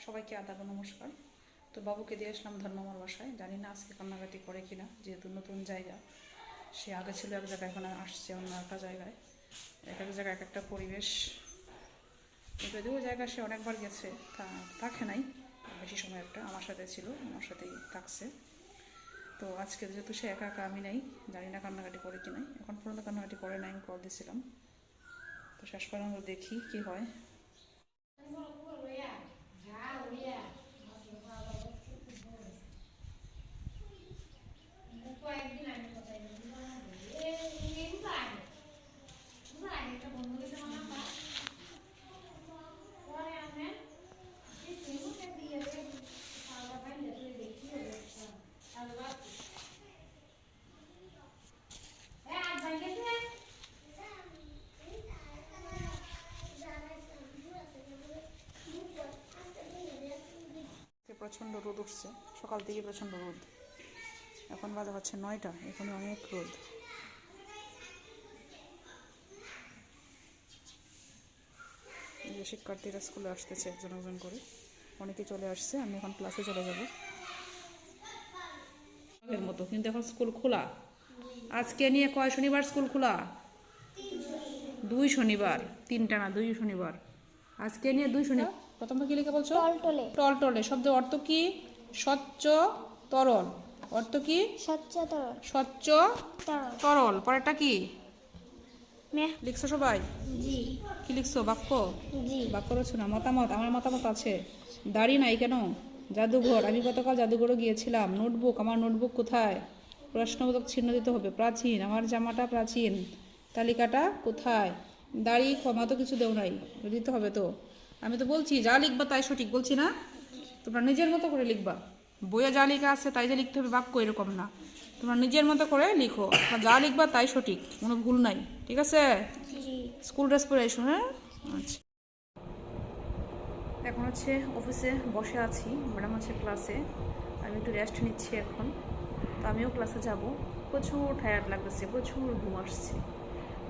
সবাইকে আদাব নমস্কার। তো বাবুকে দিয়ে আসলাম ধর্মমার বাসায়, জানি না আজকে কান্নাকাটি করে কিনা, যেহেতু নতুন জায়গা। সে আগে ছিল এক জায়গায়, এখন আসছে অন্য একটা জায়গায়। এক এক জায়গায় এক একটা পরিবেশ। যদিও জায়গা সে অনেকবার গেছে, থাকে নাই বেশি সময়, একটা আমার সাথে ছিল, আমার সাথেই থাকছে। তো আজকে যেহেতু সে একা একা, আমি নেই, জানি না কান্নাকাটি করে কি নাই। এখন পর্যন্ত কান্নাকাটি করে নাই, আমি কল দিয়েছিলাম। তো শেষ পর্যন্ত দেখি কি হয়। প্রচণ্ড রোদ উঠছে, সকাল থেকে প্রচণ্ড রোদ। এখন বাজে হচ্ছে 9টা, এখানে অনেক রোদ। শিক্ষার্থীরা স্কুলে আসতেছে একজন একজন করে, অনেকে চলে আসছে। আমি এখন ক্লাসে চলে যাব এর মতো। কিন্তু এখন স্কুল খোলা। আজকে নিয়ে কয় শনিবার স্কুল খোলা? 2 শনিবার, 3টা না, 2 শনিবার। আজকে নিয়ে 2 শনিবার। প্রথমে কি লিখে বলছো? টলটলে। টলটলে শব্দের অর্থ কি? স্বচ্ছ তরল। অর্থ কি? স্বচ্ছ তরল। স্বচ্ছ তরল। তরল। পরেরটা কি মেহ। লিখছো সবাই? জি। কি লিখছো? বাক্য? জি। বাক্য রচনা। মতামত। আমার মতামত আছে। দাড়ি নাই কেন? জাদুঘর। আমি গতকাল জাদুঘরে গিয়েছিলাম। নোটবুক। আমার নোটবুক কোথায়? প্রশ্নবোধক চিহ্ন দিতে হবে। প্রাচীন। আমার জামাটা প্রাচীন। তালিকাটা কোথায়? দাড়ি ক্ষমা তো কিছু দেও নাই, দিতে হবে তো। আমি তো বলছি যা লিখবা তাই সঠিক, বলছি না? তোমরা নিজের মতো করে লিখবা। বইয়ে যা লেখা আছে তাই যে লিখতে হবে বাক্য এরকম না। তোমরা নিজের মতো করে লিখো, যা লিখবা তাই সঠিক, কোনো ভুল নাই, ঠিক আছে? স্কুল ড্রেস পরে এসো, হ্যাঁ? আচ্ছা। এখন হচ্ছে অফিসে বসে আছি, ম্যাডাম হচ্ছে ক্লাসে, আমি একটু রেস্ট নিচ্ছি এখন। তো আমিও ক্লাসে যাব। প্রচুর টায়ার্ড লাগতেছে, প্রচুর ঘুম আসছে।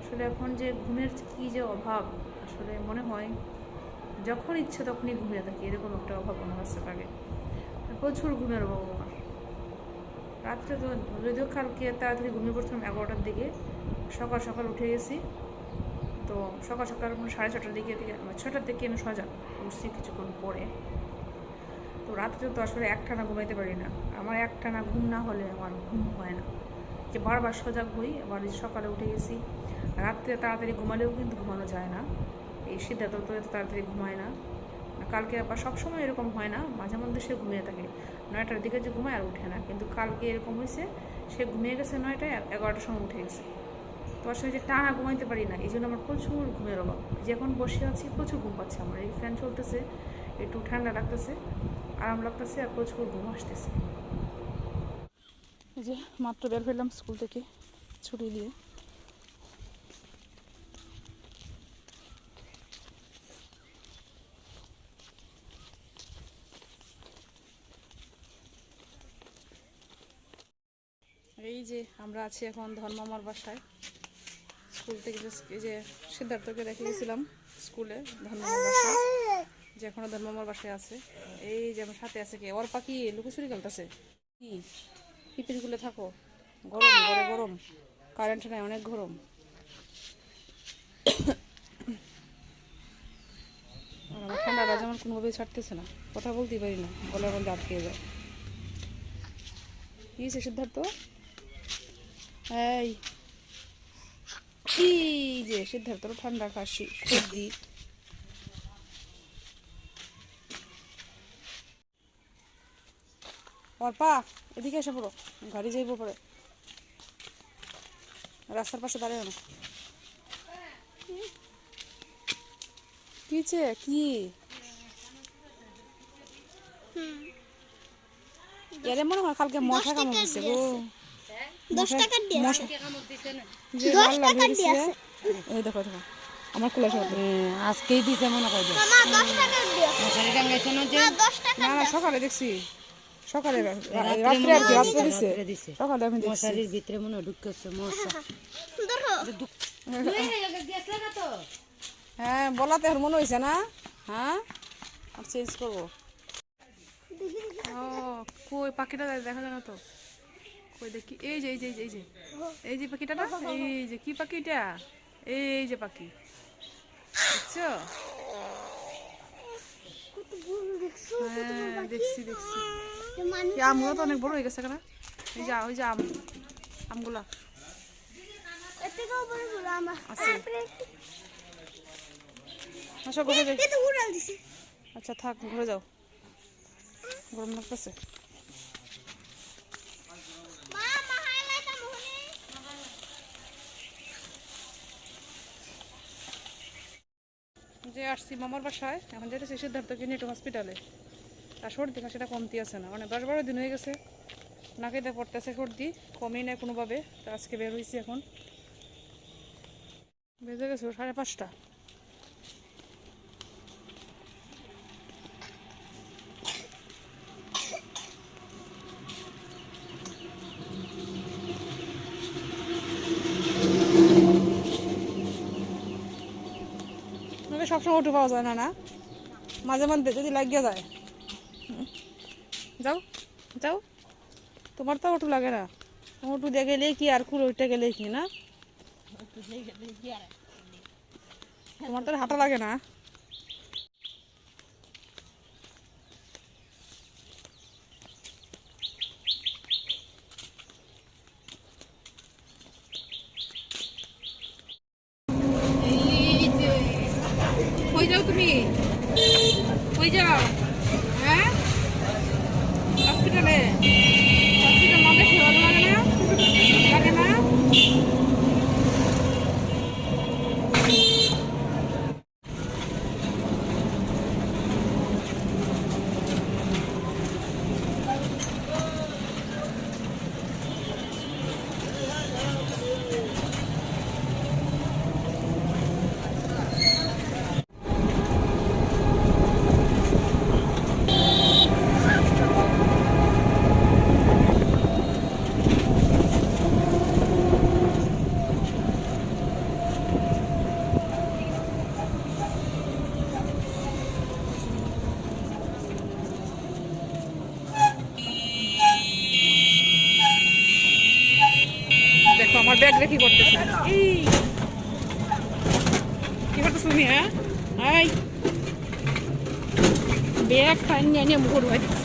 আসলে এখন যে ঘুমের কী যে অভাব, আসলে মনে হয় যখন ইচ্ছে তখনই ঘুমিয়ে থাকি, এরকম একটা অভাব আমার কাছে লাগে। প্রচুর ঘুমের অভাব আমার। রাত্রে তো যদিও কালকে তাড়াতাড়ি ঘুমিয়ে পড়ছিলাম 11টার দিকে, সকাল সকাল উঠে গেছি। তো সকাল সকাল 6:30টার দিকে 6টার দিকে আমি সজাগ উঠছি কিছুক্ষণ পরে। তো রাত্রে তো আসলে একটানা ঘুমাইতে পারি না। আমার একটানা ঘুম না হলে আমার ঘুম হয় না, যে বারবার সজাগ হই। আবার সকালে উঠে গেছি। রাত্রে তাড়াতাড়ি ঘুমালেও কিন্তু ঘুমানো যায় না, এই সিদ্ধান্ত তো এত তাড়াতাড়ি ঘুমায় না। কালকে আবার সবসময় এরকম হয় না, মাঝে মধ্যে সে ঘুমিয়ে থাকে 9টার দিকে, যে ঘুমায় আর উঠে না। কিন্তু কালকে এরকম হয়েছে, সে ঘুমিয়ে গেছে 9টায়, 11টার সময় উঠে গেছে। তো আসলে যে টানা ঘুমাইতে পারি না, এই জন্য আমার প্রচুর ঘুমের অভাব। যখন বসে আছি প্রচুর ঘুম পাচ্ছে আমার, এই ফ্যান চলতেছে, একটু ঠান্ডা লাগতেছে, আরাম লাগতেছে, আর প্রচুর ঘুম আসতেছে। এই যে মাত্র বের হইলাম স্কুল থেকে ছুটি দিয়ে। এই যে আমরা আছি এখন ধর্মামার বাসায়। স্কুল থেকে এই যে সিদ্ধার্থকে রেখে গেছিলাম স্কুলে, ধর্মামার বাসায়, যে এখনো ধর্মামার বাসায় আছে। এই যে আমার সাথে আছে, কে ওর পাখি লুকোচুরি খেলতেছে। কি পিপির গুলে থাকো, গরম ঘরে গরম, কারেন্ট নাই, অনেক গরম। আর আমার ঠান্ডাটা যেমন কোনোভাবেই ছাড়তেছে না, কথা বলতেই পারি না, গলার মধ্যে আটকে যায়। কি হয়েছে সিদ্ধার্থ? এই কি যে সিদ্ধার্থ ঠান্ডা, কাশি, সর্দি। পা এদিকে এসে পড়ো, গাড়ি যাইবো পরে, রাস্তার পাশে দাঁড়িয়ে না। কিছে কি এরে মনে হয় কালকে মশা কামড় দিছে গো। 10 টাকা দিয়ে আছে। যে লাল লাল হয়ে গেছে। এই দেখো দেখো আমার কুলা সব আজকেই দিছে মনে হয়। মামা 10 টাকা দিয়ে আছে। মশারি টাঙ্গাইছে না যে? না 10 টাকা না না, দিয়ে আছে। সকালে দেখছি, সকালে রাত্রে আর কি, রাত্রে দিছে, সকালে আমি দেখছি। মশারির ভিতরে মনে হয় ঢুকছে মশা। ধরো। হ্যাঁ বলাতে আর মনে হয়েছে না। হ্যাঁ আর চেঞ্জ করবো। ও কই পাখিটা দেখা যায় না তো, কই দেখি, এই যে এই যে এই যে এই যে এই যে পাখিটা না, এই যে কি পাখিটা, এই যে পাখি দেখছো? হ্যাঁ দেখছি দেখছি। এই আমগুলো তো অনেক বড় হয়ে গেছে কেন, এই যে ওই যে আমগুলা আছে। আসো ঘরে যাই। আচ্ছা থাক, ঘরে যাও, গরম লাগতেছে। যে আসছি মামার বাসায়, এখন যেতেছি সিদ্ধার্থকে নিয়ে একটু হসপিটালে। আর সর্দি কাশিটা কমতি আছে না, মানে 10-12 দিন হয়ে গেছে, নাকেতে পড়তেছে সর্দি, কমেই নেই কোনোভাবে। তো আজকে বের হয়েছি, এখন বেজে গেছে 5:30। সবসময় উঠে পাওয়া যায় না, না মাঝে মাঝে যদি লাগিয়ে যায়। যাও যাও, তোমার তো ওটু লাগে না, ওটু দিয়ে গেলে কি আর কুল ওইটা গেলে কি না, তোমার তো হাঁটা লাগে না। কই যাও তুমি, কই যাও? হ্যাঁ হসপিটালে, হসপিটাল না দেখে ভালো লাগে না, লাগে না? দেখো আমার ব্যাগ রেখে করতেছে, এই কি করতেছ তুমি? হ্যাঁ এই ব্যাগ খাই নিয়ে নিয়ে মুখ উড়াই দিচ্ছে।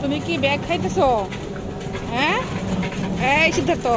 তুমি কি ব্যাগ খাইতেছো? হ্যাঁ এই সিদ্ধার্থ,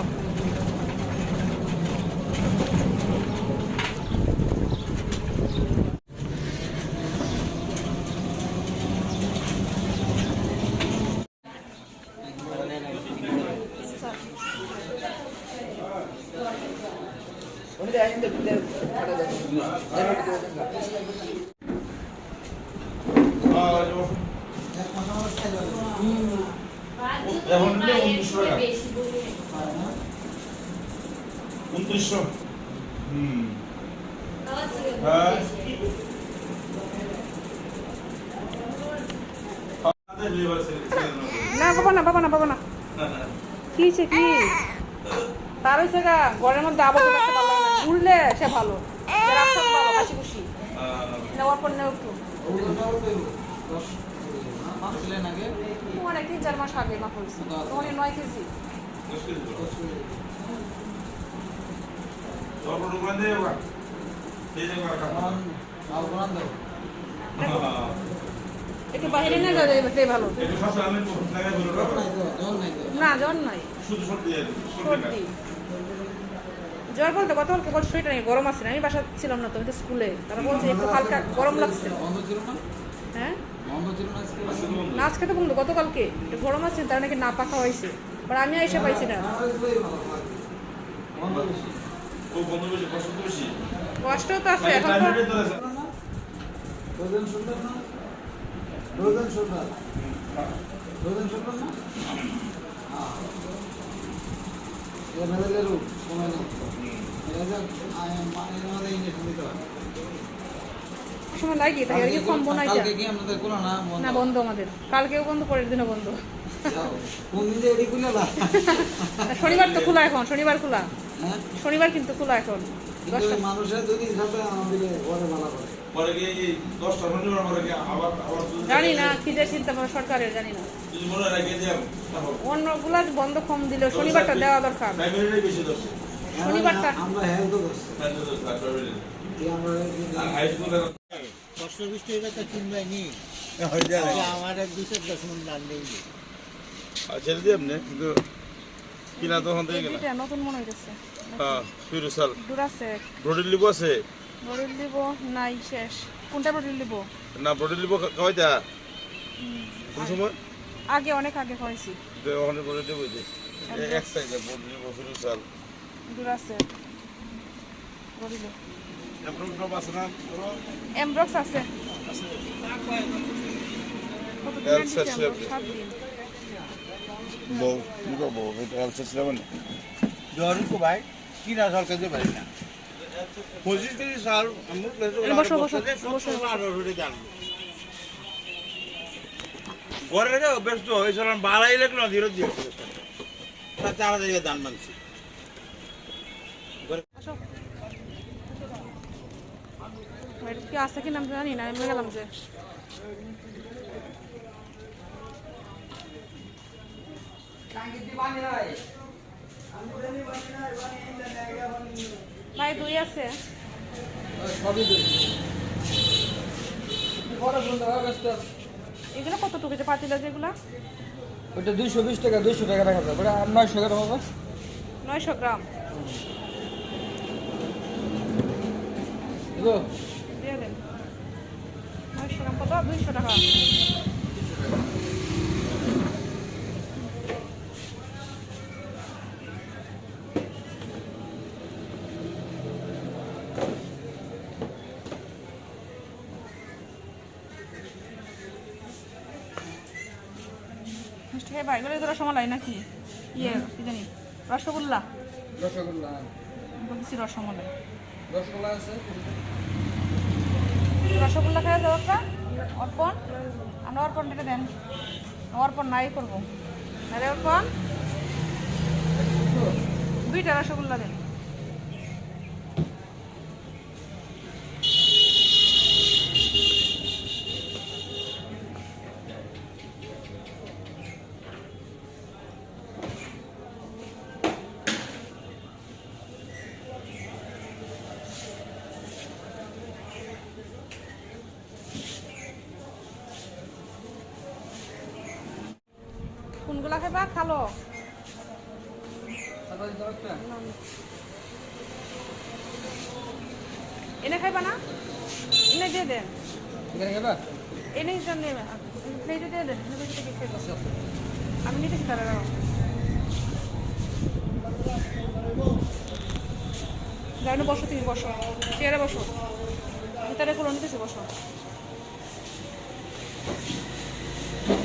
এখন 2900 টাকা 2900। হ্যাঁ না বাবা না বাবা না বাবা না, কি হয়েছে কি? তার হয়েছে গা ঘরের মধ্যে আবহাওয়া করতে ভালো লাগে না, ঘুরলে সে ভালো, রাস্তা ভালো, হাসি খুশি নেওয়ার পর নেও একটু। অনেক 3-4 মাস আগে মাপ হয়েছে, তখন 9 কেজি। একটু বাইরে নিয়ে যাওয়া যাবে ভালো না, জ্বর নাই, সর্দি। জ্বর বলতে গতকালকে বলছে শরীরটা নেই, গরম আছে না, আমি বাসা ছিলাম না তো, আমি তো স্কুলে, তারা বলছে একটু হালকা গরম লাগছে। হ্যাঁ না আজকে তো বন্ধু, গতকালকে একটু গরম আছে, তারা নাকি না পাকা হয়েছে, বাট আমি এসে পাইছি না। কষ্ট তো আছে এখন সময় লাগিয়ে থাকে, কম বোনাইটা না বন্ধ আমাদের, কালকেও বন্ধ, পরের দিনও বন্ধ। শনিবার তো খোলা এখন, শনিবার খোলা, শনিবার কিন্তু খোলা এখন 10টা। মানুষের দুদিন সাথে আমাদের ঘরে মালা করে পরে গিয়ে এই 10টা শনিবার পরে গিয়ে আবার যদি জানি না কি যে চিন্তা ভাবনা সরকারের, জানি না যদি মনে রাখে দিলাম তাহলে অন্যগুলা বন্ধ কম দিলে শনিবারটা দেওয়া দরকার। প্রাইমারিটাই বেশি দরকার। শনিবারটা আমরা হেলথ করছি তাই তো দরকার প্রাইমারি। আমরা আর হাই স্কুলে কষ্ট বৃষ্টি হয়ে তো কিনবাই নি আমার এক দুশো 10 মিনিট লাগলেই ছেড়ে দিয়ে এমনি কিন্তু কিনা তখন দিয়ে গেল। এটা নতুন মনে হইতেছে। হ্যাঁ ফিরুসাল ডুরাসেক ব্রোডিল লিবো আছে বড়িল দিব নাই শেষ। কোনটা বড়িল দিব? না ব্রোডিল লিবো খাওয়াইতা কোন সময় আগে অনেক আগে খাইছি। ওখানে ব্রোডিল লিবো যে এক সাইজে ব্রোডিল লিবো ফিরুসাল ডুরাসেক বড়িল এমন সব আছে না এমব্রক্স আছে। এলসা ছিল বউ নিবো বউ এটা এলসা ছিল না জরুরি কো ভাই কিনা চাল খেতে পারি না 25 কেজি চাল আমুক বসো, বসো, বসো। ঘরে রেখে ব্যস্ত হয়েছিল বাড়াই লাগলো ধীরে ধীরে তাতে আলাদা জায়গায় দান মানছি আসো। এটা কি আছে কি নাম জানি না, আমি গেলাম যে ভাই দুই আছে। সবই দুই বড় সুন্দর ব্যস্ত এগুলো কতটুকু যে পাতিলা যেগুলা? ওটা 220 টাকা 200 টাকা রাখা যাবে ওটা 900 টাকা হবে 900 গ্রাম বুঝলো দিয়ে দেন। 900 গ্রাম কত? 200 টাকা। মিষ্টি খাই ভাই, এগুলো তো রসমালাই নাকি ইয়ে কি জানি রসগোল্লা রসগোল্লা বলছি, রসমালাই রসগোল্লা আছে রসগোল্লা খাওয়া যাবো একটা অর্পণ। আমরা অর্পণ থেকে দেন, অর্পণ নাই করবো। আরে অর্পণ 2টা রসগোল্লা দেন। কোনগুলা খাইবা? খালো এনে খাইবা না? এনে দিয়ে দেন, এখানে গেবা এনে জন্য প্লেটে দিয়ে দেন। এনে বসে থেকে খেয়ে বসো। আমি নিতেছি তারা যাই বসো, তুমি বসো, চেয়ারে বসো, ভিতরে কোনো নিতেছি বসো।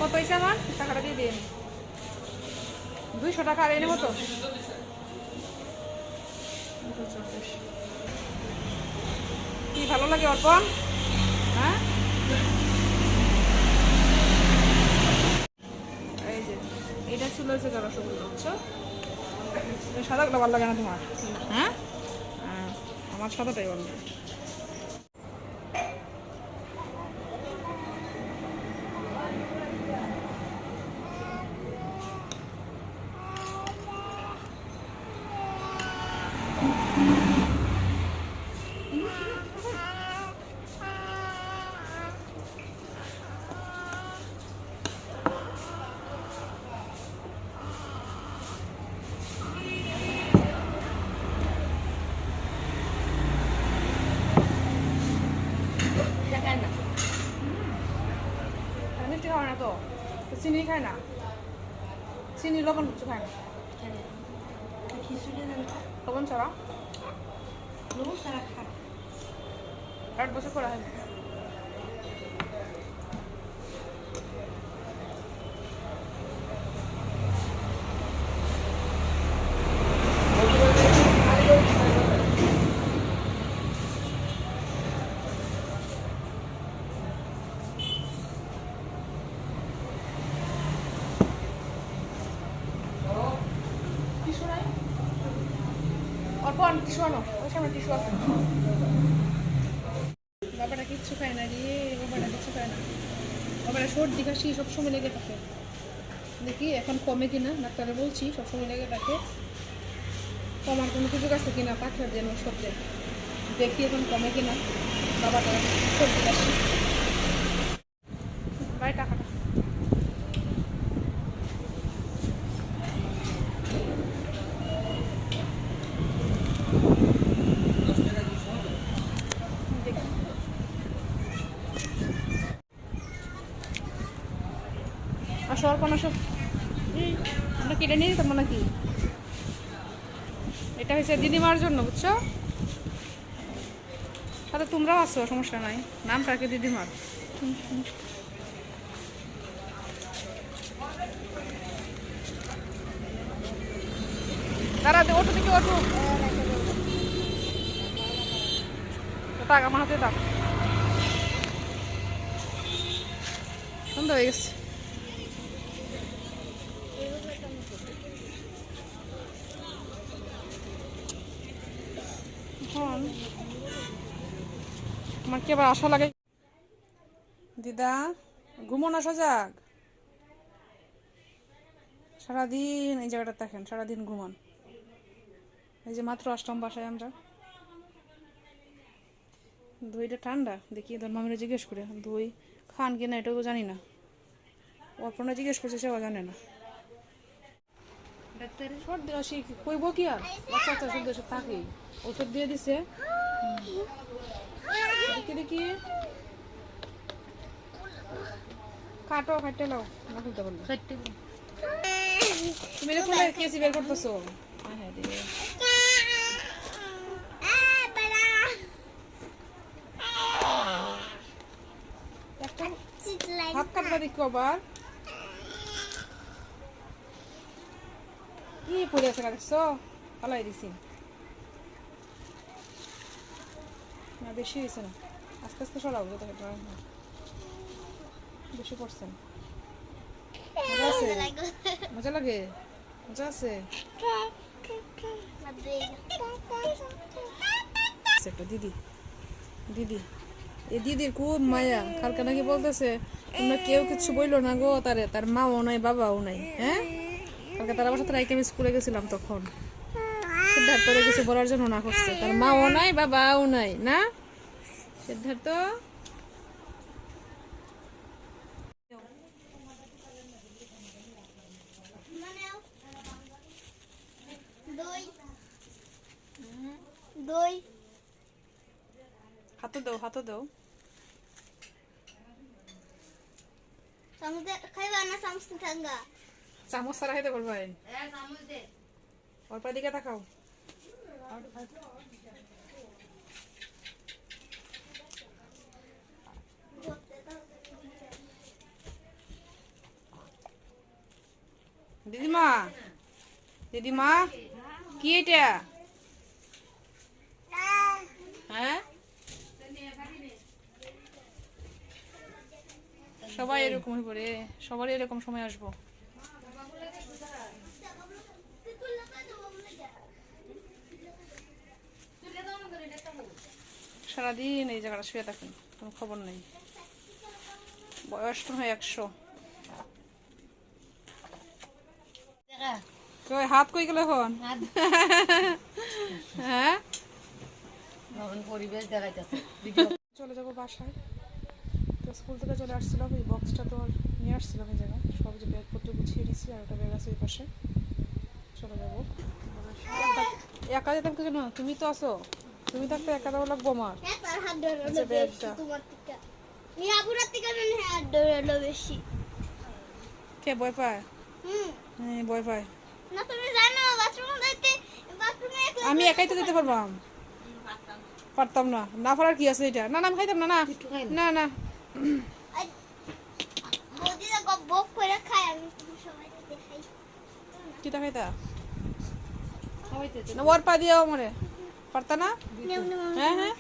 কত হয়েছে আমার? টাকাটা দিয়ে দিন। 200 টাকা আর এনে মতো কি ভালো লাগে অর্পণ? হ্যাঁ এই যে এটা ছিল হচ্ছে রসগোল্লা, বুঝছো? সাদাগুলো ভালো লাগে না তোমার? হ্যাঁ আমার সাদাটাই ভালো লাগে। মিষ্টি খাওয়া না তো? চিনি খায় না? চিনি লবণ কিছু খায় না? লবণ ছাড়া? 8 বছর করা হয়। স্বপন টিস্যু আনো, ওর সামনে টিস্যু আছে। বাবাটা কিচ্ছু খায় না রে, বাবাটা কিচ্ছু খায় না। বাবাটা সর্দি কাশি সবসময় লেগে থাকে। দেখি এখন কমে কিনা, ডাক্তারে বলছি সবসময় লেগে থাকে। কমার কোনো সুযোগ আছে কিনা, পাথর দেন ওষুধ দেন, দেখি এখন কমে কিনা বাবাটা সর্দি কাশি। ভাই টাকাটা দেখি। আসো আর কোন আসো, আমরা কেটে নিয়ে যেতাম নাকি? এটা হয়েছে দিদিমার জন্য, বুঝছো? তাহলে তোমরাও আসো, সমস্যা নাই, নামটা কি দিদিমার। দাঁড়া, ওঠো দেখি, ওঠো। তাক আমার হাতে তাক, সুন্দর হয়ে গেছে। আমার কি আবার আশা লাগে? দিদা ঘুমো না সজাগ, সারাদিন এই জায়গাটা দেখেন, সারাদিন ঘুমান। এই যে মাত্র আসলাম বাসায় আমরা। দইটা ঠান্ডা, দেখি তোর মামিরা জিজ্ঞেস করে দই খান কিনা, এটাও জানি না। অর্পণা জিজ্ঞেস করছে, সেও জানে না। সর্দি কাশি কইব কি আর, বাচ্চা বাচ্চা সর্দি কাশি থাকেই, ওষুধ দিয়ে দিছে। দেখি দেখি, কাটো, কাটতে লাও না, খুলতে পারলো। তুমি দেখো কেসি বের করতেছো। হ্যাঁ রে, হাত কাটবা দেখো আবার। কি পড়ে আছে দেখছো, পালাই দিছি না, বেশি হয়েছে না, আস্তে আস্তে সরাও, যত বেশি পড়ছে না। মজা আছে, মজা লাগে, মজা আছে। একটা দিদি, দিদি এই দিদির খুব মায়া। কালকে নাকি বলতেছে তোমরা কেউ কিছু বললো না গো, তার মাও নাই বাবাও নাই। হ্যাঁ, কালকে তার আবার সাথে রাইকে আমি স্কুলে গেছিলাম, তখন সিদ্ধার্থ কিছু বলার জন্য না করছে, তার মাও নাই বাবাও নাই না। সিদ্ধার্থ দই হাতে দাও, হাতে দাও। চামচ খাইবা না, চামচ ঠান্ডা। চামচ ছাড়া খাইতে পারবা? ওর পা দিকে তাকাও। দিদিমা, দিদিমা কি এটা? হ্যাঁ, সবাই এরকম হয়ে পড়ে, সবারই এরকম সময় আসবো। সারাদিন এই জায়গাটা শুয়ে থাকেন, কোনো খবর নেই। বয়স তো হয় 100। কই হাত কই গেল এখন? হ্যাঁ, পরিবেশ দেখাইতেছে। চলে যাবো বাসায়। তো স্কুল থেকে চলে আসছিলাম, এই বক্সটা তো আর নিয়ে আসছিলাম এই জায়গায়, সব যে ব্যাগপত্র গুছিয়ে দিচ্ছি, আর একটা ব্যাগ আছে ওই পাশে। চলে যাবো। একা যেতাম কিছু না, তুমি তো আসো, তুমি থাকতে একা যাওয়া লাগবো আমার। কে ভয় পায়? হ্যাঁ ভয় পায়। আমি একাই তো যেতে পারবাম, পারতাম না। না পারার কি আছে এটা? না না আমি খাইতাম না, না না না। কি তা খাইতা না, ওর পা দিয়াও মরে পারতা না। হ্যাঁ হ্যাঁ